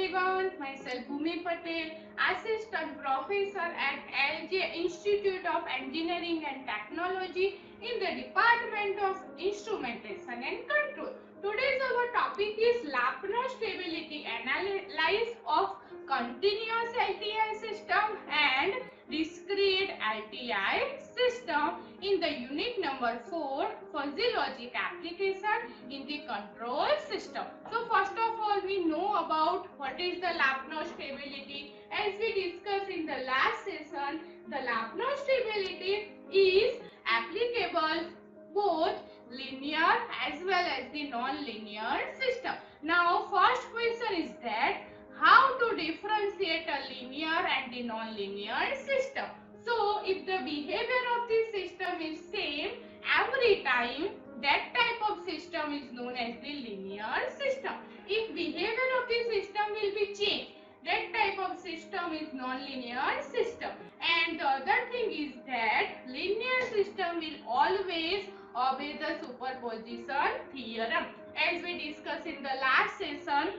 everyone, myself Bhumi Patel, Assistant Professor at LJ Institute of Engineering and Technology in the Department of Instrumentation and Control. Today's our topic is Lyapunov stability analysis of continuous LTI system and discrete LTI system in the unit number 4, fuzzy logic application in the control system. So first of all, we know about what is the Lyapunov stability. As we discussed in the last session, the Lyapunov stability is applicable both linear as well as the non-linear system. Now first question is that how to differentiate a linear and the non-linear system. So if the behavior of the system is same every time, that type of system is known as the linear system. If behavior of the system will be changed, that type of system is non-linear system. And the other thing is that linear system will always obey the superposition theorem. As we discussed in the last session,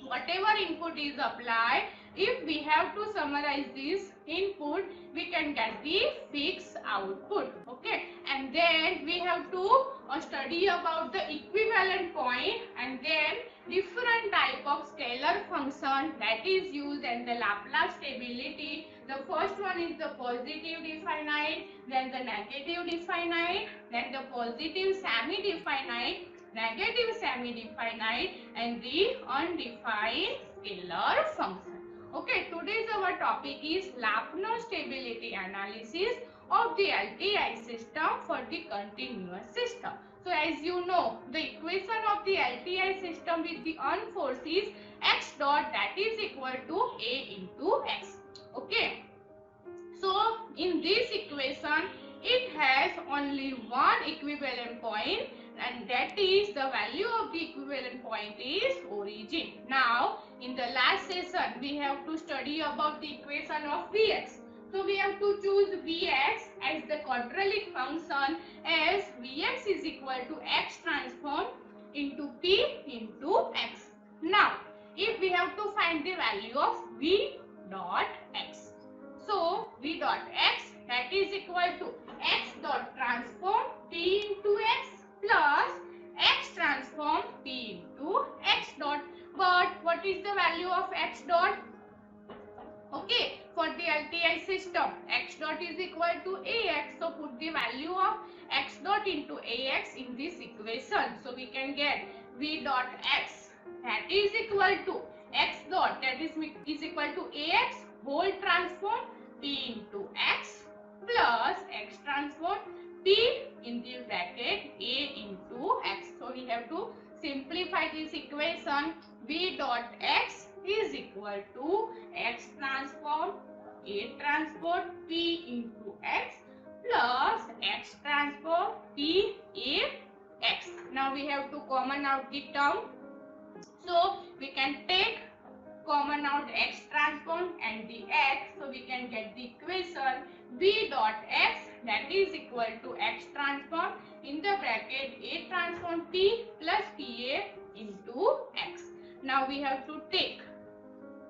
whatever input is applied, if we have to summarize this input, we can get the fixed output. Okay, and then we have to study about the equivalent point and then different type of scalar function that is used in the Laplace stability. The first one is the positive definite, then the negative definite, then the positive semi-definite, negative semi-definite, and the undefined scalar function. Okay, today's our topic is Lyapunov stability analysis of the LTI system for the continuous system. So as you know, the equation of the LTI system with the unforced is x dot, that is equal to a into x. Okay, so in this equation it has only one equivalent point, and that is the value of the equivalent point is origin. Now in the last session we have to study about the equation of Vx. So we have to choose Vx as the quadratic function, as Vx is equal to x transform into P into x. Now if we have to find the value of V dot x, so V dot x, that is equal to x dot transform P into x plus x transform P into x dot. But what is the value of x dot? Okay, for the LTI system, x dot is equal to ax. So put the value of x dot into ax in this equation. So we can get V dot x, that is equal to x dot, that is equal to ax whole transform P into x plus x transform P in the bracket a into x. So we have to simplify this equation. V dot x is equal to x transform a transport P into x plus x transport P a x. Now we have to common out the term. So we can take common out x transform and the x. So we can get the equation V dot x, that is equal to x transform in the bracket a transform P plus PA into x. Now we have to take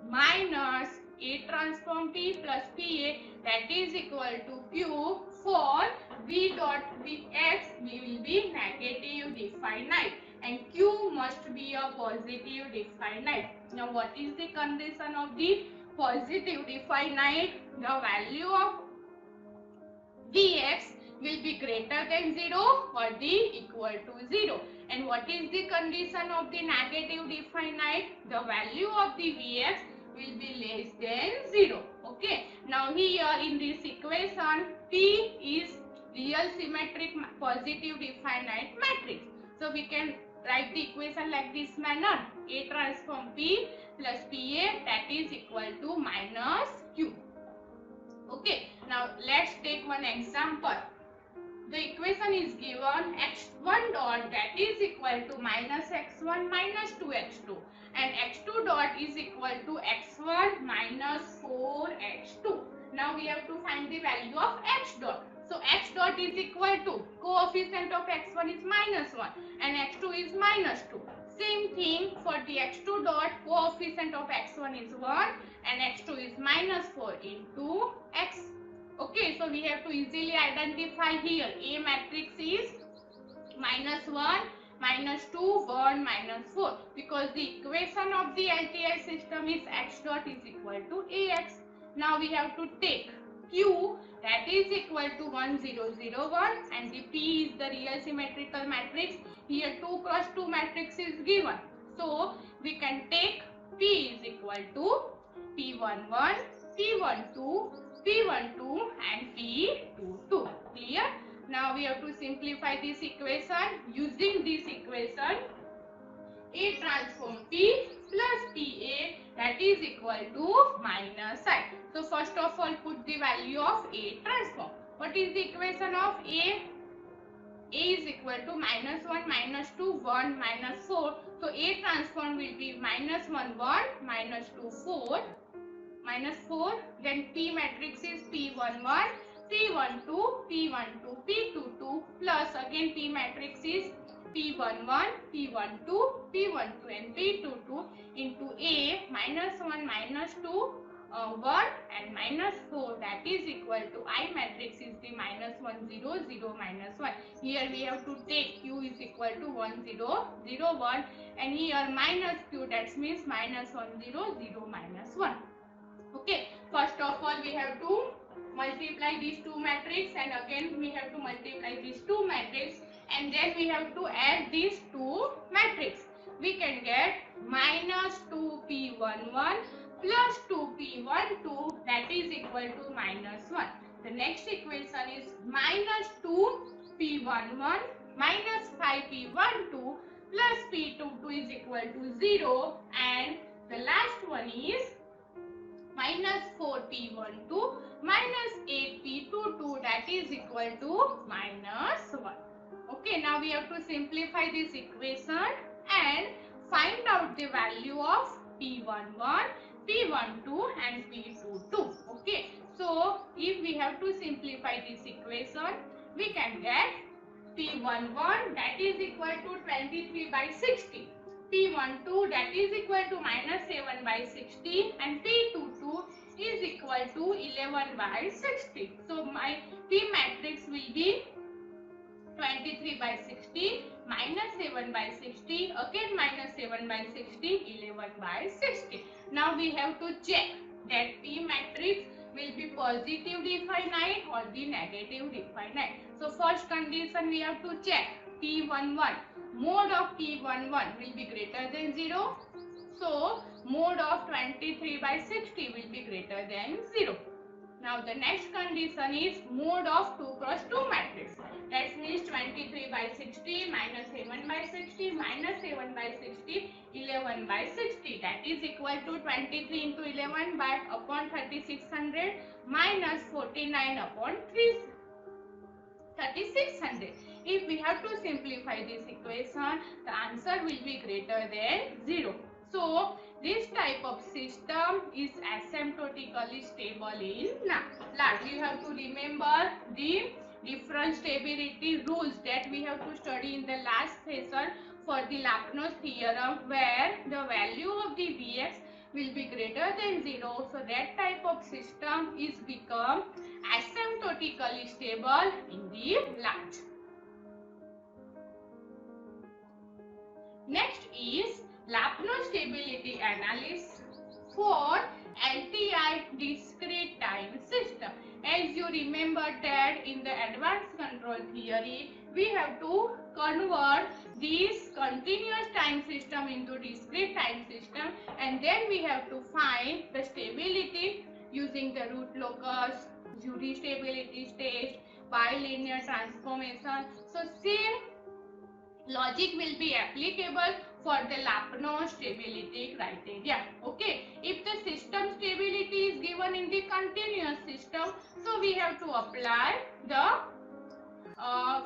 minus a transform P plus PA, that is equal to Q. For V dot Vx, we will be negative definite and Q must be a positive definite. Now what is the condition of the positive definite? The value of Vx will be greater than 0 or the equal to 0. And what is the condition of the negative definite? The value of the Vx will be less than 0. Okay. Now here in this equation, P is real symmetric positive definite matrix. So we can write the equation like this manner. A transform P plus PA, that is equal to minus Q. Okay. Now let's take one example. The equation is given x1 dot, that is equal to minus x1 minus 2x2, and x2 dot is equal to x1 minus 4x2. Now we have to find the value of x dot. So x dot is equal to coefficient of x1 is minus 1 and x2 is minus 2. Same thing for the x2 dot, coefficient of x1 is 1 and x2 is minus 4 into x. Okay, so we have to easily identify here. A matrix is minus 1, minus 2, 1, minus 4, because the equation of the LTI system is x dot is equal to Ax. Now we have to take Q, that is equal to 1, 0, 0, 1, and the P is the real symmetrical matrix. Here 2 cross 2 matrix is given. So we can take P is equal to P11, P12, P12 and P22. Clear? Now we have to simplify this equation. Using this equation, A transform P plus PA, that is equal to minus I. So first of all, put the value of A transform. What is the equation of A? A is equal to minus 1, minus 2, 1, minus 4. So A transform will be minus 1, 1, minus 2, 4, minus 4. Then P matrix is P11, P12, P12, P22 plus again P matrix is P11, P12, P12 and P22 into A minus 1, minus 2, 1 and minus 4, that is equal to I matrix is the minus 1, 0, 0, minus 1. Here we have to take Q is equal to 1, 0, 0, 1 and here minus Q, that means minus 1, 0, 0, minus 1. Okay, first of all we have to multiply these two matrices and again we have to multiply these two matrices and then we have to add these two matrices. We can get minus 2p11 plus 2p12, that is equal to minus 1. The next equation is minus 2p11 minus 5p12 plus p22 is equal to 0 and the last one is minus 4p12 minus 8p22, that is equal to minus 1. Okay, now we have to simplify this equation and find out the value of p11, p12 and p22. Okay, so if we have to simplify this equation, we can get p11 that is equal to 23 by 60. P12 that is equal to minus 7 by 60 and P22 is equal to 11 by 60. So my P matrix will be 23 by 60 minus 7 by 60, again minus 7 by 60, 11 by 60. Now we have to check that P matrix will be positive definite or the negative definite. So first condition we have to check P11. Mode of P11 will be greater than 0. So mode of 23 by 60 will be greater than 0. Now the next condition is mode of 2 cross 2 matrix. That means 23 by 60 minus 7 by 60 minus 7 by 60, 11 by 60. That is equal to 23 into 11 by upon 3600 minus 49 upon 3600. If we have to simplify this equation, the answer will be greater than 0. So this type of system is asymptotically stable in large. You have to remember the different stability rules that we have to study in the last session for the Laplace theorem, where the value of the Vx will be greater than 0. So that type of system is become asymptotically stable in the large. Next is Laplace stability analysis for LTI discrete time system. As you remember that in the advanced control theory, we have to convert this continuous time system into discrete time system and then we have to find the stability using the root locus, Jury stability test, bilinear transformation. So same logic will be applicable for the Laplace stability criteria. Okay, if the system stability is given in the continuous system, so we have to apply the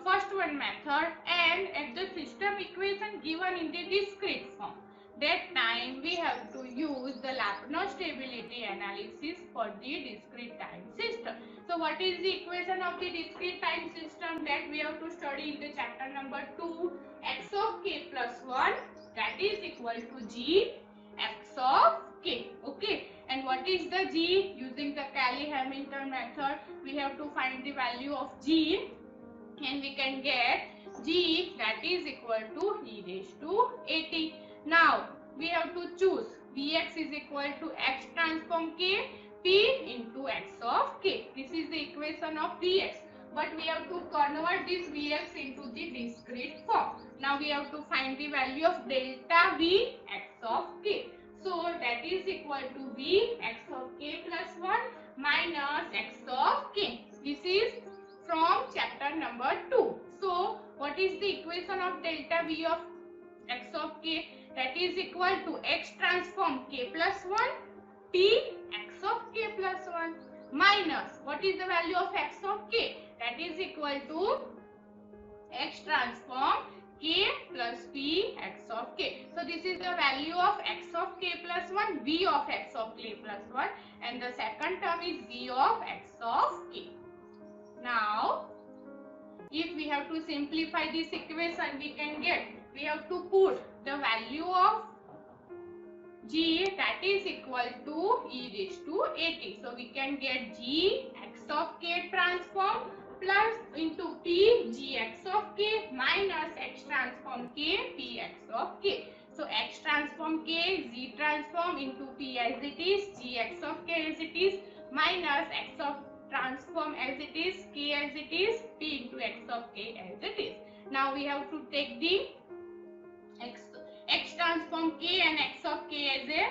first one method, and at the system equation given in the discrete form, that time we have to use the Laplace stability analysis for the discrete time system. So what is the equation of the discrete time system that we have to study in the chapter number 2? X of k plus 1 that is equal to G x of k. Okay, and what is the G? Using the Cayley-Hamilton method, we have to find the value of G, and we can get G that is equal to e raised to at. Now we have to choose Vx is equal to x transform k p into x of k. This is the equation of Vx. But we have to convert this Vx into the discrete form. Now we have to find the value of delta V x of k. So that is equal to V x of k plus 1 minus x of k. This is from chapter number 2. So what is the equation of delta V of x of k? That is equal to x transform k plus 1 p x of k plus 1 minus what is the value of x of k? That is equal to x transform k plus p x of k. So this is the value of x of k plus 1, v of x of k plus 1, and the second term is v of x of k. Now if we have to simplify this equation, we can get, we have to put the value of G that is equal to e raised to at. So we can get G x of k transform plus into p g x of k minus x transform k p x of k. So x transform k z transform into p as it is, g x of k as it is, minus x of transform as it is, k as it is, p into x of k as it is. Now we have to take the x transform k and x of k as a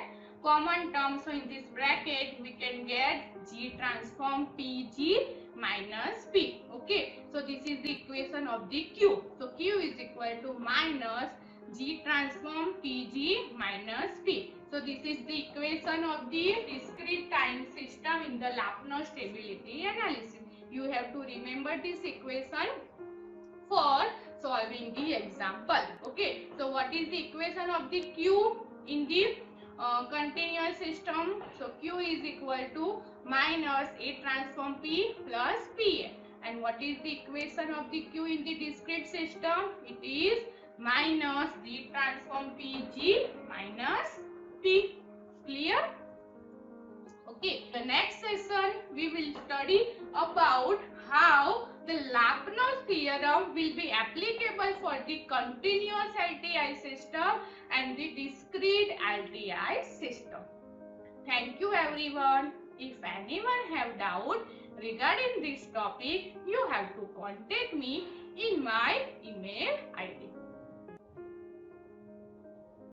common term. So in this bracket we can get g transform pg minus p. Okay, so this is the equation of the q. So q is equal to minus g transform pg minus p. So this is the equation of the discrete time system in the Lyapunov stability analysis. You have to remember this equation for solving the example. Okay, so what is the equation of the q in the continuous system? So q is equal to minus a transform p plus pa. And what is the equation of the q in the discrete system? It is minus d transform pg minus p. Clear? Okay, the next session we will study about how the Lyapunov theorem will be applicable for the continuous LTI system and the discrete LTI system. Thank you everyone. If anyone have doubt regarding this topic, you have to contact me in my email ID.